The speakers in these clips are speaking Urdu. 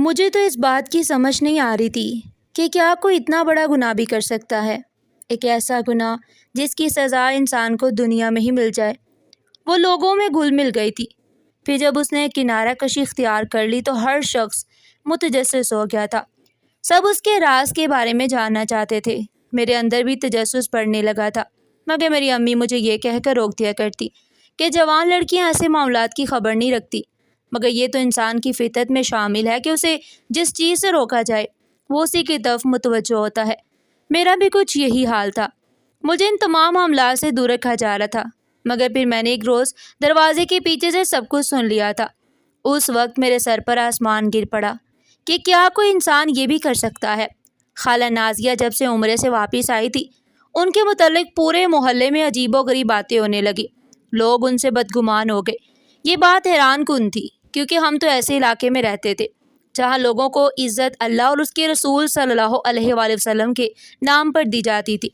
مجھے تو اس بات کی سمجھ نہیں آ رہی تھی کہ کیا کوئی اتنا بڑا گناہ بھی کر سکتا ہے، ایک ایسا گناہ جس کی سزا انسان کو دنیا میں ہی مل جائے۔ وہ لوگوں میں گھل مل گئی تھی، پھر جب اس نے کنارہ کشی اختیار کر لی تو ہر شخص متجسس ہو گیا تھا۔ سب اس کے راز کے بارے میں جاننا چاہتے تھے۔ میرے اندر بھی تجسس بڑھنے لگا تھا، مگر میری امی مجھے یہ کہہ کر روک دیا کرتی کہ جوان لڑکیاں ایسے معاملات کی خبر نہیں رکھتی، مگر یہ تو انسان کی فطرت میں شامل ہے کہ اسے جس چیز سے روکا جائے وہ اسی کی طرف متوجہ ہوتا ہے۔ میرا بھی کچھ یہی حال تھا، مجھے ان تمام معاملات سے دور رکھا جا رہا تھا، مگر پھر میں نے ایک روز دروازے کے پیچھے سے سب کچھ سن لیا تھا۔ اس وقت میرے سر پر آسمان گر پڑا کہ کیا کوئی انسان یہ بھی کر سکتا ہے۔ خالہ نازیہ جب سے عمرے سے واپس آئی تھی، ان کے متعلق پورے محلے میں عجیب و غریب باتیں ہونے لگی، لوگ ان سے بدگمان ہو گئے۔ یہ بات حیران کن تھی، کیونکہ ہم تو ایسے علاقے میں رہتے تھے جہاں لوگوں کو عزت اللہ اور اس کے رسول صلی اللہ علیہ وآلہ وسلم کے نام پر دی جاتی تھی۔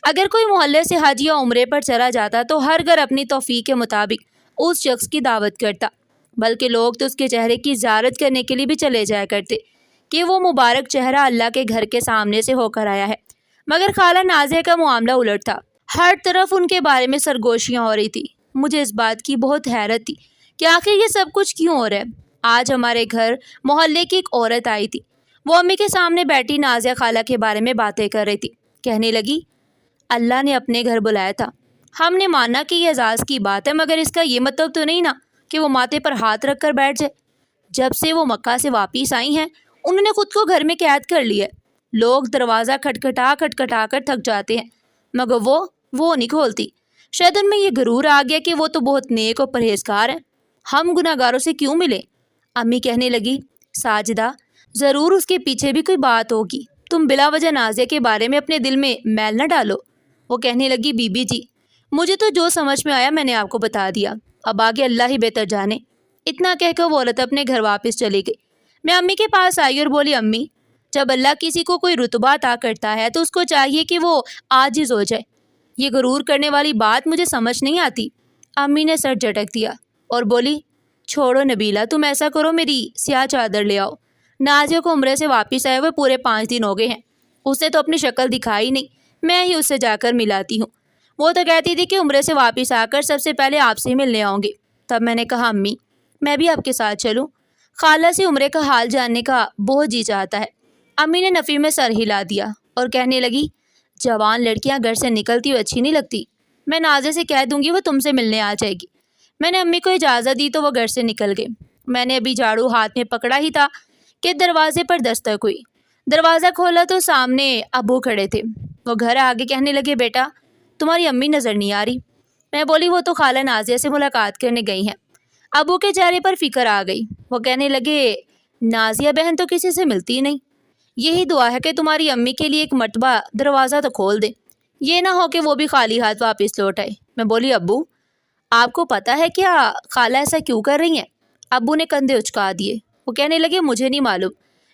اگر کوئی محلے سے حج یا عمرے پر چلا جاتا تو ہر گھر اپنی توفیق کے مطابق اس شخص کی دعوت کرتا، بلکہ لوگ تو اس کے چہرے کی زیارت کرنے کے لیے بھی چلے جایا کرتے کہ وہ مبارک چہرہ اللہ کے گھر کے سامنے سے ہو کر آیا ہے۔ مگر خالہ نازیہ کا معاملہ الٹ تھا، ہر طرف ان کے بارے میں سرگوشیاں ہو رہی تھی۔ مجھے اس بات کی بہت حیرت تھی کہ آخر یہ سب کچھ کیوں ہو رہا ہے۔ آج ہمارے گھر محلے کی ایک عورت آئی تھی، وہ امی کے سامنے بیٹھی نازیہ خالہ کے بارے میں باتیں کر رہی تھی۔ کہنے لگی، اللہ نے اپنے گھر بلایا تھا، ہم نے مانا کہ یہ اعزاز کی بات ہے، مگر اس کا یہ مطلب تو نہیں نا کہ وہ ماتھے پر ہاتھ رکھ کر بیٹھ جائے۔ جب سے وہ مکہ سے واپس آئی ہیں انہوں نے خود کو گھر میں قید کر لیا ہے۔ لوگ دروازہ کھٹکھٹا کر تھک جاتے ہیں، مگر وہ نہیں کھولتی۔ شاید ان میں یہ غرور آ گیا کہ وہ تو بہت نیک اور پرہیزگار ہیں، ہم گناہ گاروں سے کیوں ملیں۔ امی کہنے لگی، ساجدہ ضرور اس کے پیچھے بھی کوئی بات ہوگی، تم بلا وجہ نازیہ کے بارے میں اپنے دل میں میل نہ ڈالو۔ وہ کہنے لگی، بی بی جی مجھے تو جو سمجھ میں آیا میں نے آپ کو بتا دیا، اب آگے اللہ ہی بہتر جانے۔ اتنا کہہ کر وہ عورت اپنے گھر واپس چلی گئی۔ میں امی کے پاس آئی اور بولی، امی جب اللہ کسی کو کوئی رتبہ عطا کرتا ہے تو اس کو چاہیے کہ وہ عاجز ہو جائے، یہ غرور کرنے والی بات مجھے سمجھ نہیں آتی۔ امی نے سر جھٹک دیا اور بولی، چھوڑو نبیلہ، تم ایسا کرو میری سیاہ چادر لے آؤ، نازیہ کو عمرے سے واپس آئے ہوئے پورے 5 دن ہو گئے ہیں، اس نے تو اپنی شکل دکھائی نہیں، میں ہی اس سے جا کر ملاتی ہوں۔ وہ تو کہتی تھی کہ عمرے سے واپس آ کر سب سے پہلے آپ سے ملنے آؤں گی۔ تب میں نے کہا، امی میں بھی آپ کے ساتھ چلوں، خالہ سے عمرے کا حال جاننے کا بہت جی چاہتا ہے۔ امی نے نفی میں سر ہلا دیا اور کہنے لگی، جوان لڑکیاں گھر سے نکلتی ہوئی اچھی نہیں لگتی، میں نازیہ سے کہہ دوں گی وہ تم سے ملنے آ جائے گی۔ میں نے امی کو اجازت دی تو وہ گھر سے نکل گئے۔ میں نے ابھی جھاڑو ہاتھ میں پکڑا ہی تھا کہ دروازے پر دستک ہوئی۔ دروازہ کھولا تو سامنے ابو کھڑے تھے۔ وہ گھر آگے کہنے لگے، بیٹا تمہاری امی نظر نہیں آ رہی۔ میں بولی، وہ تو خالہ نازیہ سے ملاقات کرنے گئی ہیں۔ ابو کے چہرے پر فکر آ گئی، وہ کہنے لگے، نازیہ بہن تو کسی سے ملتی نہیں، یہی دعا ہے کہ تمہاری امی کے لیے ایک مرتبہ دروازہ تو کھول دے، یہ نہ ہو کہ وہ بھی خالی ہاتھ واپس لوٹ آئے۔ میں بولی، ابو آپ کو پتہ ہے کیا خالہ ایسا کیوں کر رہی ہیں؟ ابو نے کندھے اچکا دیے، وہ کہنے لگے، مجھے نہیں معلوم،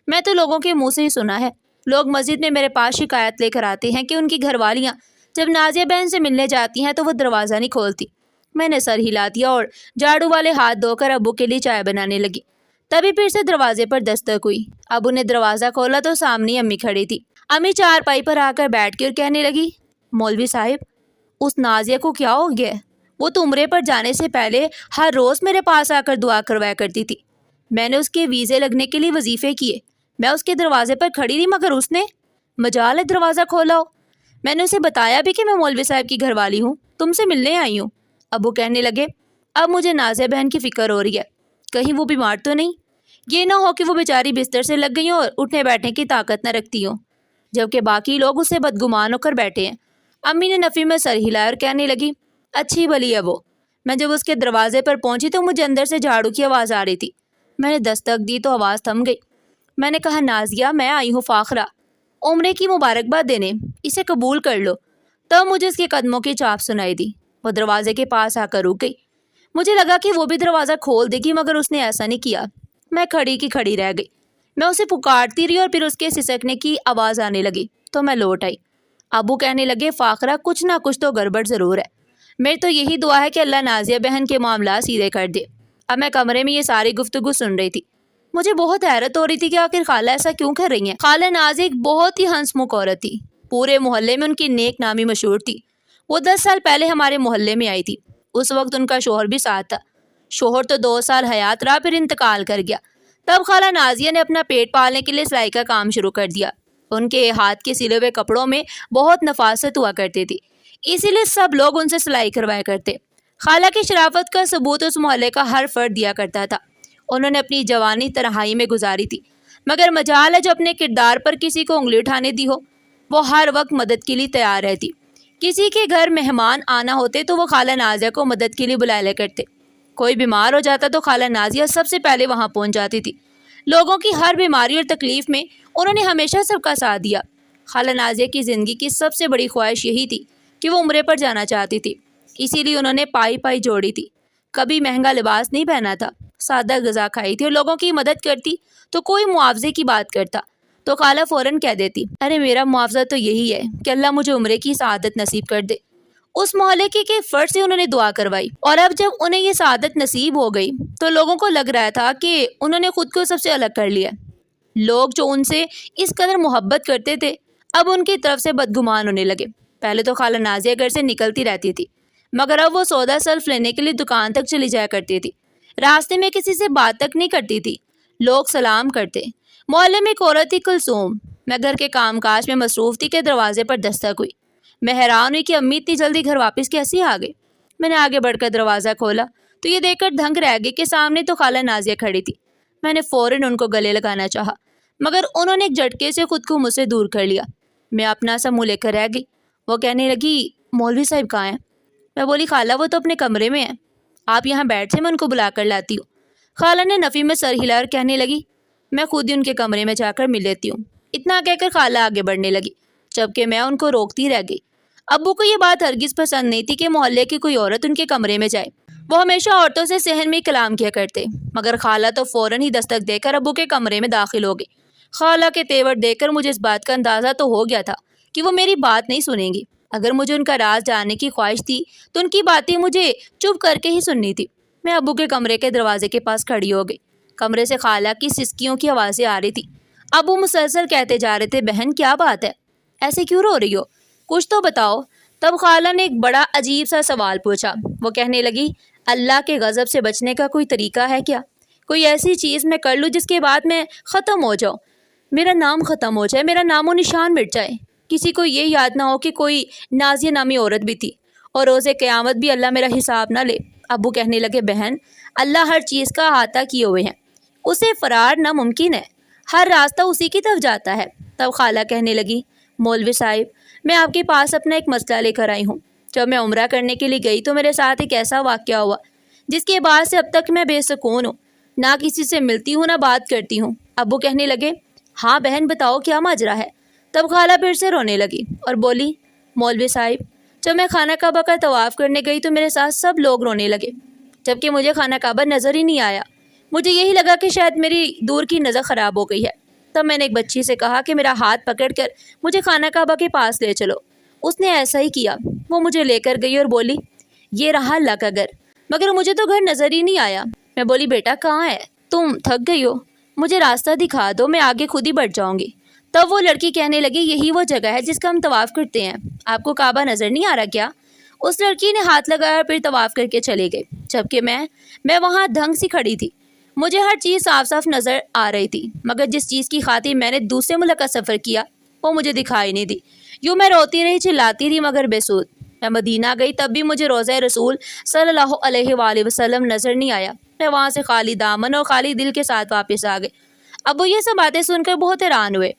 میں تو لوگوں کے منہ سے ہی سنا ہے۔ لوگ مسجد میں میرے پاس شکایت لے کر آتے ہیں کہ ان کی گھر والیاں جب نازیہ بہن سے ملنے جاتی ہیں تو وہ دروازہ نہیں کھولتی۔ میں نے سر ہلا دیا اور جھاڑو والے ہاتھ دھو کر ابو کے لیے چائے بنانے لگی۔ تبھی پھر سے دروازے پر دستک ہوئی۔ ابو نے دروازہ کھولا تو سامنے امی کھڑی تھی۔ امی چارپائی پر آ کر بیٹھ گئی اور کہنے لگی، مولوی صاحب اس نازیہ کو کیا ہو گیا ہے؟ وہ تو عمرے پر جانے سے پہلے ہر روز میرے پاس آ کر دعا کروایا کرتی تھی، میں نے اس کے ویزے لگنے کے لیے وظیفے کیے، میں اس کے دروازے پر کھڑی رہی مگر اس نے مجال ہے دروازہ کھولا ہو۔ میں نے اسے بتایا بھی کہ میں مولوی صاحب کی گھر والی ہوں، تم سے ملنے آئی ہوں۔ ابو کہنے لگے، اب مجھے نازیہ بہن کی فکر ہو رہی ہے، کہیں وہ بیمار تو نہیں، یہ نہ ہو کہ وہ بیچاری بستر سے لگ گئی ہوں اور اٹھنے بیٹھنے کی طاقت نہ رکھتی ہوں، جبکہ باقی لوگ اس سے بدگمان ہو کر بیٹھے ہیں۔ امی نے نفی میں سر ہلایا اور کہنے لگی، اچھی بلی ہے وہ۔ میں جب اس کے دروازے پر پہنچی تو مجھے اندر سے جھاڑو کی آواز آ رہی تھی، میں نے دستک دی تو آواز تھم گئی۔ میں نے کہا، نازیہ میں آئی ہوں فاخرہ عمرے کی مبارکباد دینے، اسے قبول کر لو۔ تب مجھے اس کے قدموں کی چاپ سنائی دی، وہ دروازے کے پاس آ کر رک گئی۔ مجھے لگا کہ وہ بھی دروازہ کھول دے گی مگر اس نے ایسا نہیں کیا، میں کھڑی کی کھڑی رہ گئی۔ میں اسے پکارتی رہی اور پھر اس کے سسکنے کی آواز آنے لگی تو میں لوٹ آئی۔ ابو کہنے لگے، فاخرہ کچھ نہ کچھ تو گڑبڑ ضرور ہے، میری تو یہی دعا ہے کہ اللہ نازیہ بہن کے معاملات سیدھے کر دے۔ اب میں کمرے میں یہ ساری گفتگو سن رہی تھی۔ مجھے بہت حیرت ہو رہی تھی کہ آخر خالہ ایسا کیوں کر رہی ہیں۔ خالہ نازیہ ایک بہت ہی ہنس مکھ عورت تھی، پورے محلے میں ان کی نیک نامی مشہور تھی۔ وہ 10 سال پہلے ہمارے محلے میں آئی تھی، اس وقت ان کا شوہر بھی ساتھ تھا۔ شوہر تو 2 سال حیات رہا، پھر انتقال کر گیا۔ تب خالہ نازیہ نے اپنا پیٹ پالنے کے لیے سلائی کا کام شروع کر دیا۔ ان کے ہاتھ کے سلے ہوئے کپڑوں میں بہت نفاست ہوا کرتی تھی، اسی لیے سب لوگ ان سے سلائی کروایا کرتے۔ خالہ کی شرافت کا ثبوت اس محلے کا ہر فرد دیا کرتا تھا۔ انہوں نے اپنی جوانی تنہائی میں گزاری تھی، مگر مجال ہے جو اپنے کردار پر کسی کو انگلی اٹھانے دی ہو، وہ ہر وقت مدد کے لیے تیار رہتی۔ کسی کے گھر مہمان آنا ہوتے تو وہ خالہ نازیہ کو مدد کے لیے بلا لیا کرتے۔ کوئی بیمار ہو جاتا تو خالہ نازیہ سب سے پہلے وہاں پہنچ جاتی تھی۔ لوگوں کی ہر بیماری اور تکلیف میں انہوں نے ہمیشہ سب کا ساتھ دیا۔ خالہ نازیہ کی زندگی کی سب سے بڑی خواہش یہی تھی کہ وہ عمرے پر جانا چاہتی تھی، اسی لیے انہوں نے پائی جوڑی تھی۔ کبھی مہنگا لباس نہیں پہنا تھا، سادہ غذا کھائی تھی، اور لوگوں کی مدد کرتی تو کوئی معاوضے کی بات کرتا تو خالہ فوراً کہہ دیتی، ارے میرا معاوضہ تو یہی ہے کہ اللہ مجھے عمرے کی سعادت نصیب کر دے۔ اس محلے کے فرد سے انہوں نے دعا کروائی، اور اب جب انہیں یہ سعادت نصیب ہو گئی تو لوگوں کو لگ رہا تھا کہ انہوں نے خود کو سب سے الگ کر لیا۔ لوگ جو ان سے اس قدر محبت کرتے تھے اب ان کی طرف سے بدگمان ہونے لگے۔ پہلے تو خالہ نازیہ گھر سے نکلتی رہتی تھی، مگر اب وہ سودا سلف لینے کے لیے دکان تک چلی جایا کرتی تھی۔ راستے میں کسی سے بات تک نہیں کرتی تھی، لوگ سلام کرتے۔ محلے میں ایک عورت تھی کلثوم، میں گھر کے کام کاج میں مصروف تھی کہ دروازے پر دستک ہوئی۔ میں حیران ہوئی کہ امی اتنی جلدی گھر واپس کیسے آ گئی۔ میں نے آگے بڑھ کر دروازہ کھولا تو یہ دیکھ کر دھنگ رہ گئی کہ سامنے تو خالہ نازیہ کھڑی تھی۔ میں نے فوراً ان کو گلے لگانا چاہا، مگر انہوں نے ایک جھٹکے سے خود کو مجھ سے دور کر لیا۔ میں اپنا سا منہ لے کر رہ گئی۔ وہ کہنے لگی، مولوی صاحب کہاں ہیں؟ میں بولی، خالہ وہ تو اپنے کمرے میں ہیں، آپ یہاں بیٹھے، میں ان کو بلا کر لاتی ہوں۔ خالہ نے نفی میں سر ہلا اور کہنے لگی، میں خود ہی ان کے کمرے میں جا کر مل لیتی ہوں۔ اتنا کہہ کر خالہ آگے بڑھنے لگی، جبکہ میں ان کو روکتی رہ گئی۔ ابو کو یہ بات ہرگز پسند نہیں تھی کہ محلے کی کوئی عورت ان کے کمرے میں جائے۔ وہ ہمیشہ عورتوں سے صحن میں کلام کیا کرتے، مگر خالہ تو فوراً ہی دستک دے کر ابو کے کمرے میں داخل ہو گئی۔ خالہ کے تیور دیکھ کر مجھے اس بات کا اندازہ تو ہو گیا تھا کہ وہ میری بات نہیں سنیں گی۔ اگر مجھے ان کا راز جاننے کی خواہش تھی تو ان کی باتیں مجھے چپ کر کے ہی سننی تھی۔ میں ابو کے کمرے کے دروازے کے پاس کھڑی ہو گئی۔ کمرے سے خالہ کی سسکیوں کی آوازیں آ رہی تھی۔ ابو مسلسل کہتے جا رہے تھے، بہن کیا بات ہے، ایسے کیوں رو رہی ہو، کچھ تو بتاؤ۔ تب خالہ نے ایک بڑا عجیب سا سوال پوچھا۔ وہ کہنے لگی، اللہ کے غضب سے بچنے کا کوئی طریقہ ہے کیا؟ کوئی ایسی چیز میں کر لوں جس کے بعد میں ختم ہو جاؤں، میرا نام ختم ہو جائے، میرا نام و نشان مٹ جائے، کسی کو یہ یاد نہ ہو کہ کوئی نازیہ نامی عورت بھی تھی، اور روز قیامت بھی اللہ میرا حساب نہ لے۔ ابو کہنے لگے، بہن اللہ ہر چیز کا احاطہ کیے ہوئے ہیں، اسے فرار ناممکن ہے، ہر راستہ اسی کی طرف جاتا ہے۔ تب خالہ کہنے لگی، مولوی صاحب میں آپ کے پاس اپنا ایک مسئلہ لے کر آئی ہوں۔ جب میں عمرہ کرنے کے لیے گئی تو میرے ساتھ ایک ایسا واقعہ ہوا جس کے بعد سے اب تک میں بے سکون ہوں، نہ کسی سے ملتی ہوں نہ بات کرتی ہوں۔ ابو کہنے لگے، ہاں بہن بتاؤ کیا ماجرا ہے۔ تب خالہ پھر سے رونے لگی اور بولی، مولوی صاحب جب میں خانہ کعبہ کا طواف کرنے گئی تو میرے ساتھ سب لوگ رونے لگے، جبکہ مجھے خانہ کعبہ نظر ہی نہیں آیا۔ مجھے یہی لگا کہ شاید میری دور کی نظر خراب ہو گئی ہے۔ تب میں نے ایک بچی سے کہا کہ میرا ہاتھ پکڑ کر مجھے خانہ کعبہ کے پاس لے چلو۔ اس نے ایسا ہی کیا، وہ مجھے لے کر گئی اور بولی، یہ رہا اللہ کا گھر، مگر مجھے تو گھر نظر ہی نہیں آیا۔ میں بولی، بیٹا کہاں ہے، تم تھک گئی ہو، مجھے راستہ دکھا دو، میں آگے خود ہی بڑھ جاؤں گی۔ تب وہ لڑکی کہنے لگی، یہی وہ جگہ ہے جس کا ہم طواف کرتے ہیں، آپ کو کعبہ نظر نہیں آ رہا کیا؟ اس لڑکی نے ہاتھ لگایا اور پھر طواف کر کے چلے گئی، جبکہ میں وہاں دھنگ سی کھڑی تھی۔ مجھے ہر چیز صاف صاف نظر آ رہی تھی، مگر جس چیز کی خاطر میں نے دوسرے ملک کا سفر کیا وہ مجھے دکھائی نہیں دی۔ یوں میں روتی رہی، چلاتی رہی، مگر بے سود۔ میں مدینہ گئی تب بھی مجھے روضہ رسول صلی اللہ علیہ وآلہ وسلم نظر نہیں آیا۔ میں وہاں سے خالی دامن اور خالی دل کے ساتھ واپس آ گئی۔ ابو یہ سب باتیں سن کر بہت حیران ہوئے،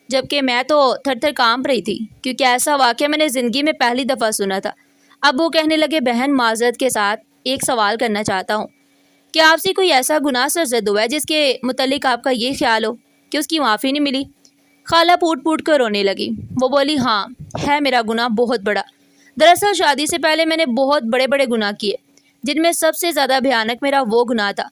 جبکہ میں تو تھر تھر کانپ رہی تھی، کیونکہ ایسا واقعہ میں نے زندگی میں پہلی دفعہ سنا تھا۔ ابو کہنے لگے، بہن معذرت کے ساتھ ایک سوال کرنا چاہتا ہوں، کیا آپ سے کوئی ایسا گناہ سرزد ہوا ہے جس کے متعلق آپ کا یہ خیال ہو کہ اس کی معافی نہیں ملی؟ خالہ پھوٹ پھوٹ کر رونے لگی۔ وہ بولی، ہاں ہے میرا گناہ بہت بڑا۔ دراصل شادی سے پہلے میں نے بہت بڑے بڑے گناہ کیے، جن میں سب سے زیادہ بھیانک میرا وہ گناہ تھا۔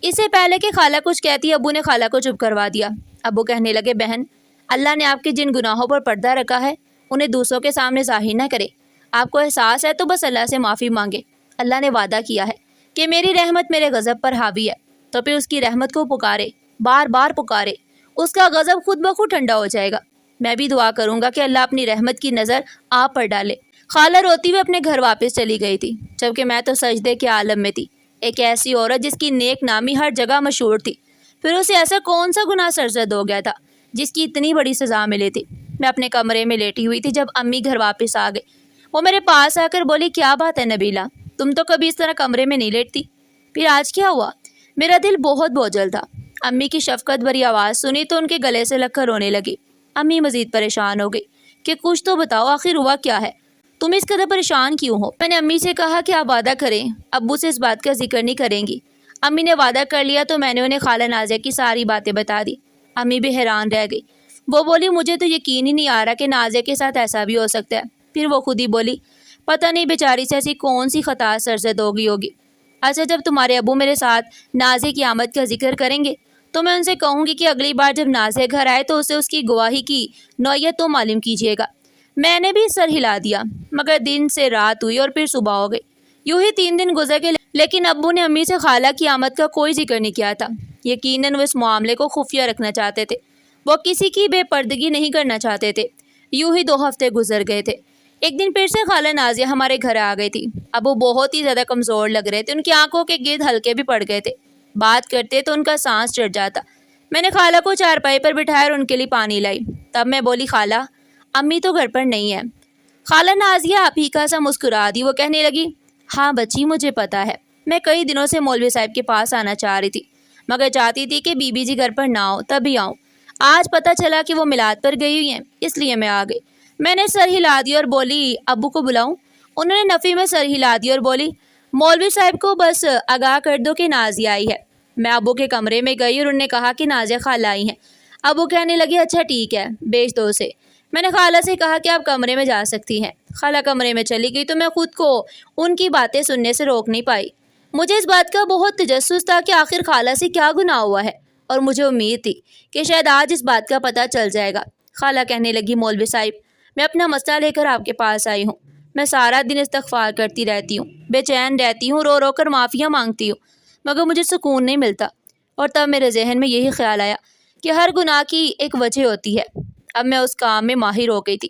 اس سے پہلے کہ خالہ کچھ کہتی ابو نے خالہ کو چپ کروا دیا۔ ابو کہنے لگے، بہن اللہ نے آپ کے جن گناہوں پر پردہ رکھا ہے انہیں دوسروں کے سامنے ظاہر نہ کرے۔ آپ کو احساس ہے تو بس اللہ سے معافی مانگے۔ اللہ نے وعدہ کیا ہے کہ میری رحمت میرے غضب پر حاوی ہے، تو پھر اس کی رحمت کو پکارے، بار بار پکارے، اس کا غضب خود بخود ٹھنڈا ہو جائے گا۔ میں بھی دعا کروں گا کہ اللہ اپنی رحمت کی نظر آپ پر ڈالے۔ خالہ روتی ہوئے اپنے گھر واپس چلی گئی تھی، جبکہ میں تو سجدے کے عالم میں تھی۔ ایک ایسی عورت جس کی نیک نامی ہر جگہ مشہور تھی، پھر اسے ایسا کون سا گناہ سرزد ہو گیا تھا جس کی اتنی بڑی سزا ملی تھی؟ میں اپنے کمرے میں لیٹی ہوئی تھی جب امی گھر واپس آ گئی۔ وہ میرے پاس آ کر بولی، کیا بات ہے نبیلہ، تم تو کبھی اس طرح کمرے میں نہیں لیٹتی، پھر آج کیا ہوا؟ میرا دل بہت بوجھل تھا۔ امی کی شفقت بھری آواز سنی تو ان کے گلے سے لگ کر رونے لگی۔ امی مزید پریشان ہو گئی کہ کچھ تو بتاؤ، آخر ہوا کیا ہے؟ تم اس قدر پریشان کیوں ہو؟ میں نے امی سے کہا کہ آپ وعدہ کریں ابو سے اس بات کا ذکر نہیں کریں گی۔ امی نے وعدہ کر لیا تو میں نے انہیں خالہ نازیہ کی ساری باتیں بتا دی۔ امی بھی حیران رہ گئی۔ وہ بولی، مجھے تو یقین ہی نہیں آ رہا کہ نازیہ کے ساتھ ایسا بھی ہو سکتا ہے۔ پھر وہ خود ہی بولی، پتہ نہیں بیچاری سے ایسی کون سی خطا سرزد ہو گئی ہوگی۔ اچھا، جب تمہارے ابو میرے ساتھ نازیہ کی آمد کا ذکر کریں گے تو میں ان سے کہوں گی کہ اگلی بار جب نازیہ گھر آئے تو اسے اس کی گواہی کی نوعیت تو معلوم کیجیے گا۔ میں نے بھی سر ہلا دیا، مگر دن سے رات ہوئی اور پھر صبح ہو گئی۔ یوں ہی 3 دن گزر گئے، لیکن ابو نے امی سے خالہ کی آمد کا کوئی ذکر نہیں کیا تھا۔ یقیناً وہ اس معاملے کو خفیہ رکھنا چاہتے تھے، وہ کسی کی بے پردگی نہیں کرنا چاہتے تھے۔ یوں ہی 2 ہفتے گزر گئے تھے۔ ایک دن پھر سے خالہ نازیہ ہمارے گھر آ گئی تھی۔ ابو بہت ہی زیادہ کمزور لگ رہے تھے، ان کی آنکھوں کے گرد ہلکے بھی پڑ گئے تھے، بات کرتے تو ان کا سانس چڑھ جاتا۔ میں نے خالہ کو چارپائی پر بٹھایا اور ان کے لیے پانی لائی۔ تب میں بولی، خالہ امی تو گھر پر نہیں ہے۔ خالہ نازیہ آپ ہی کا سا مسکرا دی۔ وہ کہنے لگی، ہاں بچی، مجھے پتا ہے، میں کئی دنوں سے مولوی صاحب کے پاس آنا چاہ رہی تھی، مگر چاہتی تھی کہ بی بی جی گھر پر نہ ہو تبھی آؤں۔ آج پتہ چلا کہ وہ میلاد پر گئی ہوئی ہیں، اس لیے میں آ گئی۔ میں نے سر ہلا دیا اور بولی، ابو کو بلاؤں؟ انہوں نے نفی میں سر ہلا دیا اور بولی، مولوی صاحب کو بس آگاہ کر دو کہ نازیہ آئی ہے۔ میں ابو کے کمرے میں گئی اور انہوں نے کہا کہ نازیہ خالہ آئی ہیں۔ ابو کہنے لگے، اچھا ٹھیک ہے، بھیج دو اسے۔ میں نے خالہ سے کہا کہ آپ کمرے میں جا سکتی ہیں۔ خالہ کمرے میں چلی گئی تو میں خود کو ان کی باتیں سننے سے روک نہیں پائی۔ مجھے اس بات کا بہت تجسس تھا کہ آخر خالہ سے کیا گناہ ہوا ہے، اور مجھے امید تھی کہ شاید آج اس بات کا پتہ چل جائے گا۔ خالہ کہنے لگی، مولوی صاحب، میں اپنا مسئلہ لے کر آپ کے پاس آئی ہوں۔ میں سارا دن استغفار کرتی رہتی ہوں، بے چین رہتی ہوں، رو رو کر معافیاں مانگتی ہوں، مگر مجھے سکون نہیں ملتا۔ اور تب میرے ذہن میں یہی خیال آیا کہ ہر گناہ کی ایک وجہ ہوتی ہے۔ اب میں اس کام میں ماہر ہو گئی تھی۔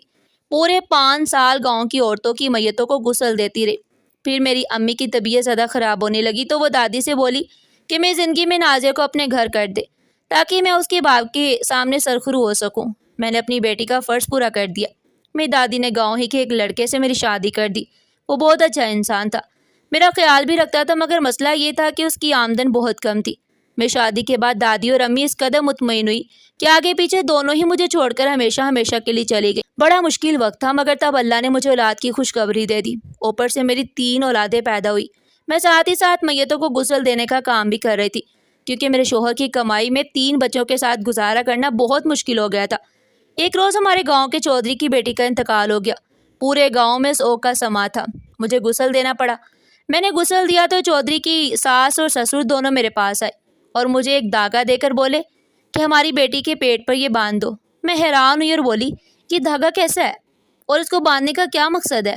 پورے 5 سال گاؤں کی عورتوں کی میتوں کو غسل دیتی رہی۔ پھر میری امی کی طبیعت زیادہ خراب ہونے لگی تو وہ دادی سے بولی کہ میں زندگی میں نازیہ کو اپنے گھر کر دے تاکہ میں اس کے باپ کے سامنے سرخرو ہو سکوں۔ میں نے اپنی بیٹی کا فرض پورا کر دیا۔ میری دادی نے گاؤں ہی کے ایک لڑکے سے میری شادی کر دی۔ وہ بہت اچھا انسان تھا، میرا خیال بھی رکھتا تھا، مگر مسئلہ یہ تھا کہ اس کی آمدن بہت کم تھی۔ میری شادی کے بعد دادی اور امی اس قدر مطمئن ہوئی کہ آگے پیچھے دونوں ہی مجھے چھوڑ کر ہمیشہ ہمیشہ کے لیے چلی گئی۔ بڑا مشکل وقت تھا، مگر تب اللہ نے مجھے اولاد کی خوشخبری دے دی۔ اوپر سے میری 3 اولادیں پیدا ہوئی۔ میں ساتھ ہی ساتھ میتوں کو غسل دینے کا کام بھی کر رہی تھی، کیونکہ میرے شوہر کی کمائی میں 3 بچوں کے ساتھ گزارا کرنا بہت مشکل ہو گیا تھا۔ ایک روز ہمارے گاؤں کے چودھری کی بیٹی کا انتقال ہو گیا۔ پورے گاؤں میں سوگ کا سما تھا۔ مجھے غسل دینا پڑا۔ میں نے غسل دیا تو چودھری کی ساس اور سسر دونوں میرے پاس آئے اور مجھے ایک دھاگا دے کر بولے کہ ہماری بیٹی کے پیٹ پر یہ باندھ دو۔ میں حیران ہوئی اور بولی، یہ دھاگا کیسا ہے اور اس کو باندھنے کا کیا مقصد ہے؟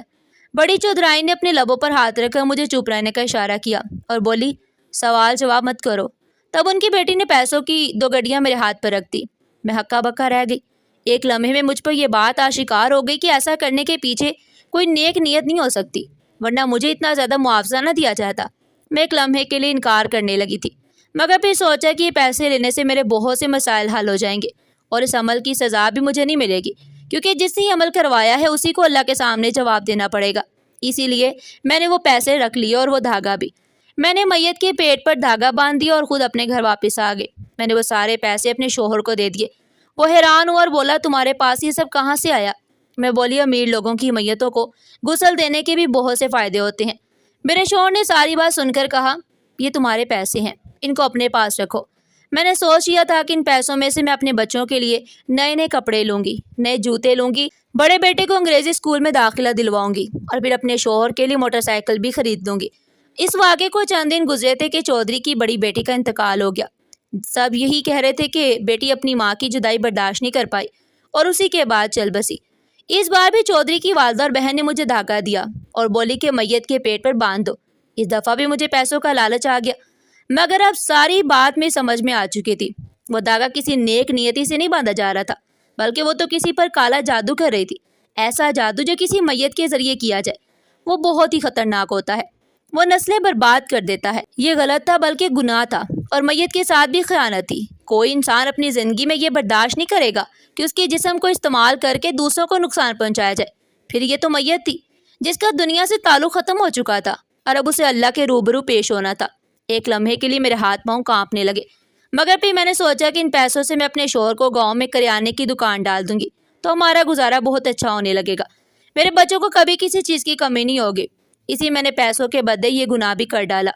بڑی چودھرائی نے اپنے لبوں پر ہاتھ رکھ کر مجھے چپ رہنے کا اشارہ کیا اور بولی، سوال جواب مت کرو۔ تب ان کی بیٹی نے پیسوں کی 2 گڈیاں میرے ہاتھ پر رکھ دی۔ میں ہکا بکا رہ گئی۔ ایک لمحے میں مجھ پر یہ بات آشکار ہو گئی کہ ایسا کرنے کے پیچھے کوئی نیک نیت نہیں ہو سکتی، ورنہ مجھے اتنا زیادہ معاوضہ نہ دیا جاتا۔ میں ایک لمحے کے لیے انکار کرنے لگی تھی، مگر پھر سوچا کہ یہ پیسے لینے سے میرے بہت سے مسائل حل ہو جائیں گے اور اس عمل کی سزا بھی مجھے نہیں ملے گی، کیونکہ جس نے یہ عمل کروایا ہے اسی کو اللہ کے سامنے جواب دینا پڑے گا۔ اسی لیے میں نے وہ پیسے رکھ لیے اور وہ دھاگا بھی۔ میں نے میت کے پیٹ پر دھاگا باندھ دیا اور خود اپنے گھر واپس آ گئی۔ میں نے وہ سارے پیسے اپنے شوہر کو دے دیے۔ وہ حیران ہوا اور بولا، تمہارے پاس یہ سب کہاں سے آیا؟ میں بولی، امیر لوگوں کی میتوں کو غسل دینے کے بھی بہت سے فائدے ہوتے ہیں۔ میرے شوہر نے ساری بات سن کر کہا، یہ تمہارے پیسے ہیں، ان کو اپنے پاس رکھو۔ میں نے سوچ لیا تھا کہ ان پیسوں میں سے میں اپنے بچوں کے لیے نئے نئے کپڑے لوں گی، نئے جوتے لوں گی، بڑے بیٹے کو انگریزی اسکول میں داخلہ دلواؤں گی اور پھر اپنے شوہر کے لیے موٹر سائیکل بھی خرید لوں گی۔ اس واقعے کو چند دن گزرے تھے کہ چودھری کی بڑی بیٹی کا انتقال ہو گیا۔ سب یہی کہہ رہے تھے کہ بیٹی اپنی ماں کی جدائی برداشت نہیں کر پائی اور اسی کے بعد چل بسی۔ اس بار بھی چودھری کی والدہ اور بہن نے مجھے دھاگا دیا اور بولی کہ میت کے پیٹ پر باندھ دو۔ اس دفعہ بھی مجھے پیسوں کا لالچ آ گیا، مگر اب ساری بات میں سمجھ میں آ چکی تھی۔ وہ داغا کسی نیک نیتی سے نہیں باندھا جا رہا تھا، بلکہ وہ تو کسی پر کالا جادو کر رہی تھی۔ ایسا جادو جو کسی میت کے ذریعے کیا جائے وہ بہت ہی خطرناک ہوتا ہے، وہ نسلیں برباد کر دیتا ہے۔ یہ غلط تھا بلکہ گناہ تھا، اور میت کے ساتھ بھی خیانت تھی۔ کوئی انسان اپنی زندگی میں یہ برداشت نہیں کرے گا کہ اس کے جسم کو استعمال کر کے دوسروں کو نقصان پہنچایا جائے۔ پھر یہ تو میت تھی جس کا دنیا سے تعلق ختم ہو چکا تھا، اور اب اسے اللہ کے روبرو پیش ہونا تھا۔ ایک لمحے کے لیے میرے ہاتھ پاؤں کانپنے لگے، مگر پھر میں نے سوچا کہ ان پیسوں سے میں اپنے شوہر کو گاؤں میں کریانے کی دکان ڈال دوں گی تو ہمارا گزارا بہت اچھا ہونے لگے گا، میرے بچوں کو کبھی کسی چیز کی کمی نہیں ہوگی۔ اسی میں نے پیسوں کے بدلے یہ گناہ بھی کر ڈالا۔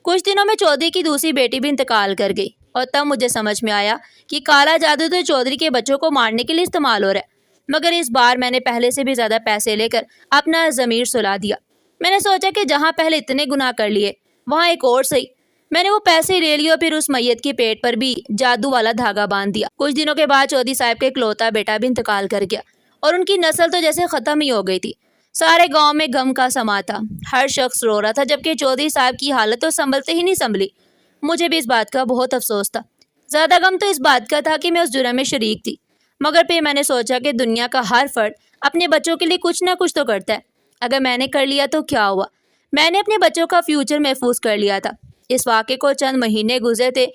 کچھ دنوں میں چودھری کی دوسری بیٹی بھی انتقال کر گئی، اور تب مجھے سمجھ میں آیا کہ کالا جادو تو چودھری کے بچوں کو مارنے کے لیے استعمال ہو رہا ہے، مگر اس بار میں نے پہلے سے بھی زیادہ پیسے لے کر اپنا ضمیر سلا دیا۔ میں نے سوچا کہ جہاں پہلے اتنے گناہ کر لیے وہاں ایک اور صحیح۔ میں نے وہ پیسے لے لیے اور پھر اس میت کے پیٹ پر بھی جادو والا دھاگا باندھ دیا۔ کچھ دنوں کے بعد چودھری صاحب کا اکلوتا بیٹا بھی انتقال کر گیا، اور ان کی نسل تو جیسے ختم ہی ہو گئی تھی۔ سارے گاؤں میں غم کا سما تھا، ہر شخص رو رہا تھا، جبکہ چودھری صاحب کی حالت تو سنبھلتے ہی نہیں سنبھلی۔ مجھے بھی اس بات کا بہت افسوس تھا۔ زیادہ غم تو اس بات کا تھا کہ میں اس جرم میں شریک تھی، مگر پھر میں نے سوچا کہ دنیا کا ہر فرد اپنے بچوں کے لیے کچھ نہ کچھ تو کرتا ہے۔ اگر میں نے کر لیا تو کیا ہوا؟ میں نے اپنے بچوں کا فیوچر محفوظ کر لیا تھا۔ اس واقعے کو چند مہینے گزرے تھے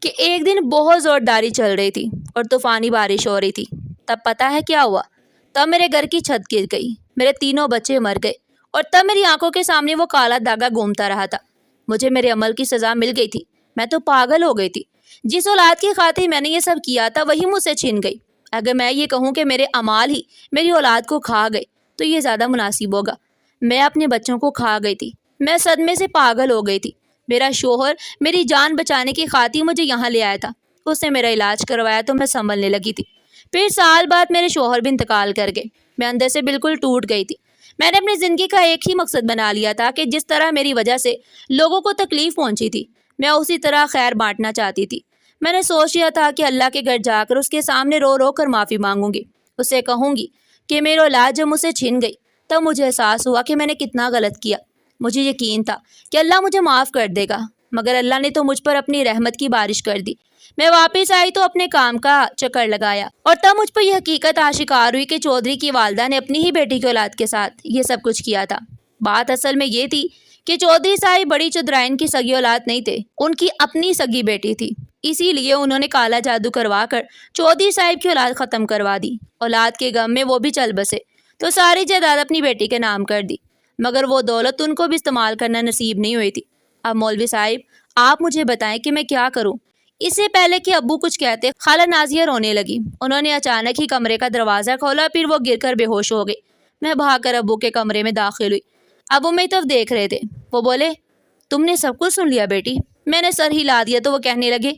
کہ ایک دن بہت زورداری چل رہی تھی اور طوفانی بارش ہو رہی تھی۔ تب پتہ ہے کیا ہوا؟ تب میرے گھر کی چھت گر گئی، میرے تینوں بچے مر گئے، اور تب میری آنکھوں کے سامنے وہ کالا دھاگا گھومتا رہا تھا۔ مجھے میرے عمل کی سزا مل گئی تھی، میں تو پاگل ہو گئی تھی۔ جس اولاد کی خاطر میں نے یہ سب کیا تھا وہی مجھ سے چھن گئی۔ اگر میں یہ کہوں کہ میرے اعمال ہی میری اولاد کو کھا گئے تو یہ زیادہ مناسب ہوگا۔ میں اپنے بچوں کو کھا گئی تھی، میں صدمے سے پاگل ہو گئی تھی۔ میرا شوہر میری جان بچانے کی خاطر مجھے یہاں لے آیا تھا، اس نے میرا علاج کروایا تو میں سنبھلنے لگی تھی۔ پھر سال بعد میرے شوہر بھی انتقال کر گئے۔ میں اندر سے بالکل ٹوٹ گئی تھی۔ میں نے اپنی زندگی کا ایک ہی مقصد بنا لیا تھا کہ جس طرح میری وجہ سے لوگوں کو تکلیف پہنچی تھی میں اسی طرح خیر بانٹنا چاہتی تھی۔ میں نے سوچ لیا تھا کہ اللہ کے گھر جا کر اس کے سامنے رو رو کر معافی مانگوں گی، اسے کہوں گی کہ میری اولاد جب مجھ سے چھن گئی تب مجھے احساس ہوا کہ میں نے کتنا غلط کیا۔ مجھے یقین تھا کہ اللہ مجھے معاف کر دے گا، مگر اللہ نے تو مجھ پر اپنی رحمت کی بارش کر دی۔ میں واپس آئی تو اپنے کام کا چکر لگایا، اور تب مجھ پر یہ حقیقت آشکار ہوئی کہ چودھری کی والدہ نے اپنی ہی بیٹی کی اولاد کے ساتھ یہ سب کچھ کیا تھا۔ بات اصل میں یہ تھی کہ چودھری صاحب بڑی چودرائن کی سگی اولاد نہیں تھے، ان کی اپنی سگی بیٹی تھی۔ اسی لیے انہوں نے کالا جادو کروا کر چودھری صاحب کی اولاد ختم کروا دی۔ اولاد کے غم میں وہ بھی چل بسے تو ساری جائیداد اپنی بیٹی کے نام کر دی، مگر وہ دولت ان کو بھی استعمال کرنا نصیب نہیں ہوئی تھی۔ اب مولوی صاحب آپ مجھے بتائیں کہ میں کیا کروں؟ اس سے پہلے کہ ابو کچھ کہتے خالہ نازیہ رونے لگی۔ انہوں نے اچانک ہی کمرے کا دروازہ کھولا، پھر وہ گر کر بے ہوش ہو گئی۔ میں بھاگ کر ابو کے کمرے میں داخل ہوئی۔ ابو میری طرف دیکھ رہے تھے۔ وہ بولے تم نے سب کچھ سن لیا بیٹی؟ میں نے سر ہلا دیا تو وہ کہنے لگے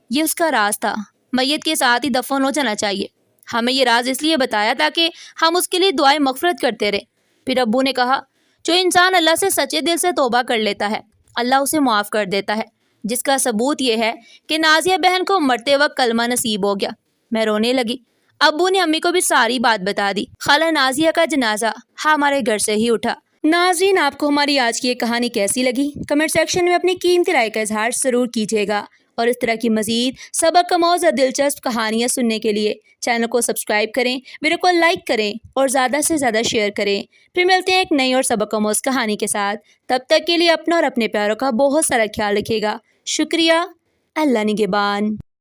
یہ اس کا راز تھا، میت کے ساتھ ہی دفن ہو جانا چاہیے۔ ہمیں یہ راز اس لیے بتایا تاکہ ہم اس کے لیے دعائیں مغفرت کرتے رہے۔ پھر ابو نے کہا جو انسان اللہ سے سچے دل سے توبہ کر لیتا ہے اللہ اسے معاف کر دیتا ہے، جس کا ثبوت یہ ہے کہ نازیہ بہن کو مرتے وقت کلمہ نصیب ہو گیا۔ میں رونے لگی۔ ابو نے امی کو بھی ساری بات بتا دی۔ خالہ نازیہ کا جنازہ ہمارے گھر سے ہی اٹھا۔ ناظرین آپ کو ہماری آج کی یہ کہانی کیسی لگی؟ کمنٹ سیکشن میں اپنی قیمتی رائے کا اظہار ضرور کیجیے گا، اور اس طرح کی مزید سبق آموز اور دلچسپ کہانیاں سننے کے لیے چینل کو سبسکرائب کریں، ویڈیو کو لائک کریں اور زیادہ سے زیادہ شیئر کریں۔ پھر ملتے ہیں ایک نئی اور سبق آموز کہانی کے ساتھ، تب تک کے لیے اپنا اور اپنے پیاروں کا بہت سارا خیال رکھیے گا۔ شکریہ۔ اللہ نگہبان۔